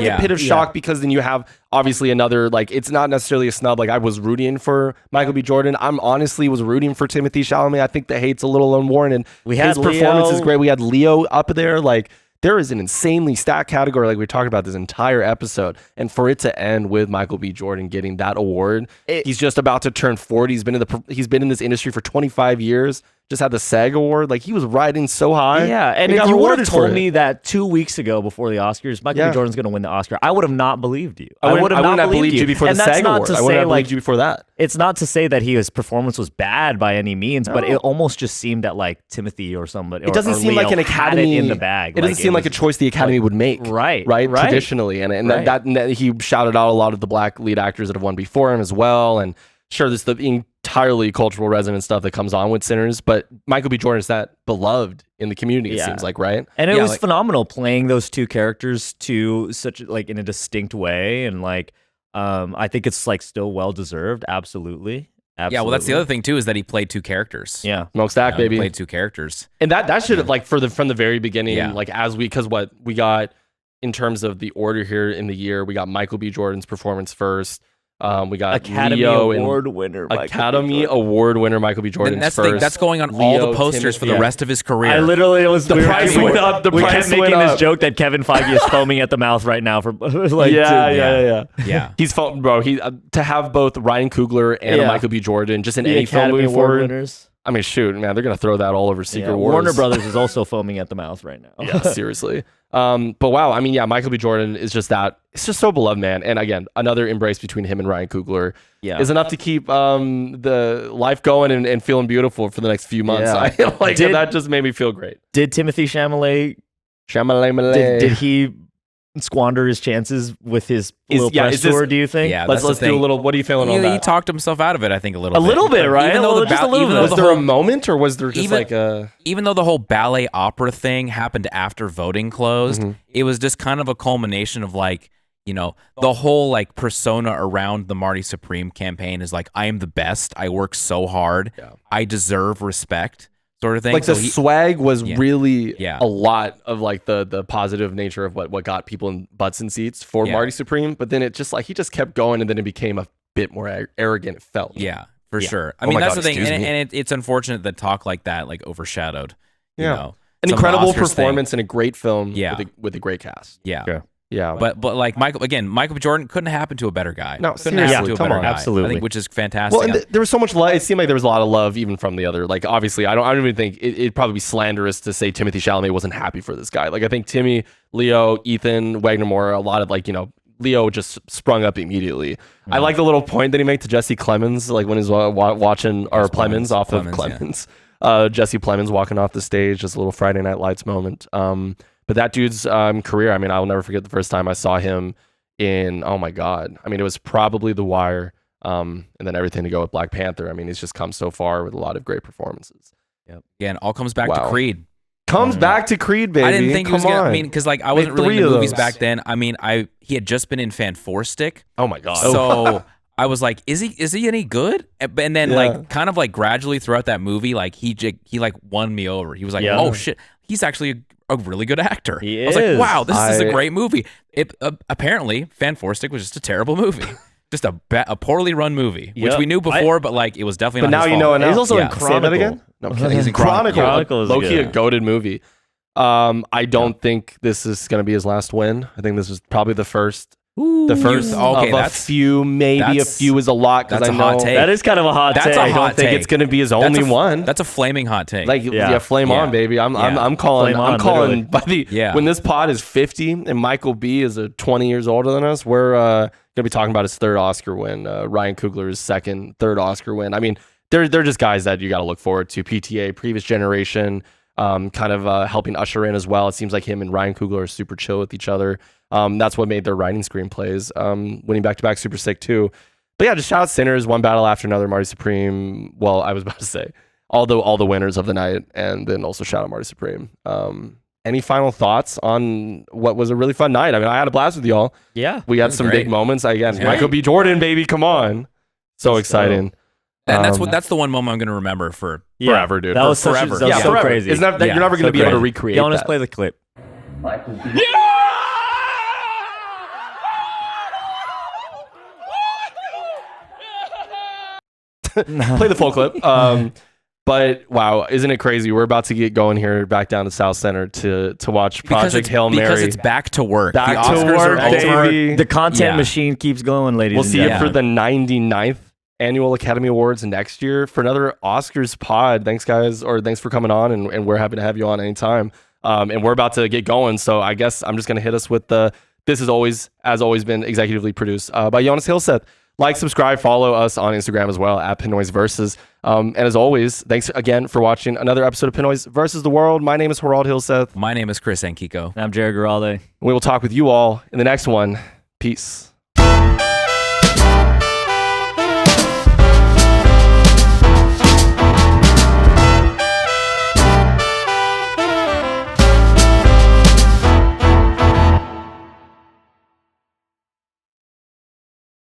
a pit of shock because then you have obviously another, like, it's not necessarily a snub. Like, I was rooting for Michael B. Jordan. I'm honestly was rooting for Timothée Chalamet. I think the hate's a little unwarranted. His performance is great. We had Leo up there. Like, there is an insanely stacked category, like we talked about this entire episode, and for it to end with Michael B. Jordan getting that award, he's just about to turn 40. He's been in this industry for 25 years. Just had the SAG award. Like, he was riding so high. Yeah, and if you would have told me that 2 weeks ago before the Oscars, Michael B. Jordan's going to win the Oscar, I would have not believed you. I would have not believed you before the SAG award. I would have believed you before that. It's not to say that his performance was bad by any means, but it almost just seemed that like Timothy or somebody. It doesn't seem like an Academy in the bag. It doesn't seem like a choice the Academy would make. Right. Traditionally, and that he shouted out a lot of the black lead actors that have won before him as well, and. Sure, there's the entirely cultural resonant stuff that comes on with Sinners, but Michael B. Jordan is that beloved in the community, it seems like, right? And it was phenomenal playing those two characters to such like in a distinct way, and like I think it's like still well deserved, absolutely. Yeah, well, that's the other thing too, is that he played two characters. Yeah, Smoke Stack, baby. He played two characters, and that should have like from the very beginning, like because what we got in terms of the order here in the year, we got Michael B. Jordan's performance first. We got Academy Award winner Michael B. Jordan. That's first. That's going on all the posters for the rest of his career. I literally was. The price went up. We kept making this joke that Kevin Feige is foaming at the mouth right now for like. Yeah. He's foaming, bro. To have both Ryan Coogler and Michael B. Jordan just in any film moving forward. Winners. I mean, shoot, man, they're gonna throw that all over Secret Wars. Warner Brothers is also foaming at the mouth right now. Yeah, seriously. But wow, I mean, Michael B. Jordan is just that. It's just so beloved, man. And again, another embrace between him and Ryan Coogler is enough to keep the life going and feeling beautiful for the next few months. I feel like that just made me feel great. Did Timothée Chalamet? Did Did he squander his chances with his little press tour, do you think? Yeah, let's do a little. What are you feeling on that? He talked himself out of it, I think, a little bit, right? Even though was there a moment, or was there just even though the whole ballet opera thing happened after voting closed, it was just kind of a culmination of like, you know, the whole like persona around the Marty Supreme campaign is like, I am the best. I work so hard. I deserve respect. Sort of thing. Like, so the swag was really a lot of like the positive nature of what got people in butts and seats for Marty Supreme, but then it just like he just kept going, and then it became a bit more arrogant, it felt. Yeah, for sure. I mean, that's the thing, and it's unfortunate that talk like that like overshadowed. You know, an incredible performance and a great film with a great cast. Yeah, but like Michael B. Jordan couldn't happen to a better guy. No, couldn't happen to a better guy. Absolutely. I think, which is fantastic. Well, and there was so much love. It seemed like there was a lot of love even from the other. Like, obviously, I don't even think it'd probably be slanderous to say Timothée Chalamet wasn't happy for this guy. Like, I think Timmy, Leo, Ethan, Wagner Moore, a lot of like, you know, Leo just sprung up immediately. I like the little point that he made to Jesse Clemens, like when he's watching or Plemons off of Clemens. Jesse Plemons walking off the stage, just a little Friday Night Lights moment. But that dude's career, I mean, I'll never forget the first time I saw him in, oh my God. I mean, it was probably The Wire, and then everything to go with Black Panther. I mean, he's just come so far with a lot of great performances. Yep. Again, all comes back to Creed. Comes back to Creed, baby. I didn't think he was gonna. I mean, because like I wasn't really into movies back then. I mean, he had just been in Fan Four Stick. Oh my God. So I was like, is he any good? And then like kind of like gradually throughout that movie, like he like won me over. He was like, oh shit, he's actually a really good actor. I was like, wow, this is a great movie. It apparently Fan Four Stick was just a terrill movie. Just a poorly run movie, which we knew before, but like it was definitely. But not now his you fault. know enough. He's also in Say Chronicle. that again? No, I'm kidding. He's in Chronicle. Low-key a goated movie. I don't think this is going to be his last win. I think this is probably the first. The first of a few, maybe a few is a lot because I know hot take. That is kind of a hot take. I don't think it's going to be his only one. That's a flaming hot take. Like flame on, baby. I'm calling. I'm calling. By when this pod is 50 and Michael B is 20 years older than us, we're going to be talking about his third Oscar win. Ryan Coogler's third Oscar win. I mean, they're just guys that you got to look forward to. PTA, previous generation, kind of helping usher in as well. It seems like him and Ryan Coogler are super chill with each other. That's what made their writing screenplays, winning back-to-back super sick too. But yeah, just shout out Sinners, one battle after another, Marty Supreme. Well, I was about to say all the winners of the night, and then also shout out Marty Supreme. Any final thoughts on what was a really fun night? I mean, I had a blast with y'all. Yeah, we had some big moments. Again, Michael B. Jordan, baby, come on, so exciting. And that's the one moment I'm going to remember forever, dude. That was forever. That was so crazy. It's not, you're never going to be able to recreate. Let's play the clip. Michael B. Play the full clip. But wow, isn't it crazy? We're about to get going here back down to South Center to watch Project Hail Mary. Because it's back to work. Back the Oscars to work, baby. The content machine keeps going, ladies and gentlemen. We'll see it for the 99th Annual Academy Awards next year for another Oscars pod. Thanks, guys, or thanks for coming on, and we're happy to have you on anytime. And we're about to get going, so I guess I'm just going to hit us with this has always been executively produced by Jonas Hilseth. Like, subscribe, follow us on Instagram as well at Pinoys Versus. And as always, thanks again for watching another episode of Pinoys Versus the World. My name is Geralde Hilseth. My name is Chris Ankiko. And I'm Jared Garalde. We will talk with you all in the next one. Peace.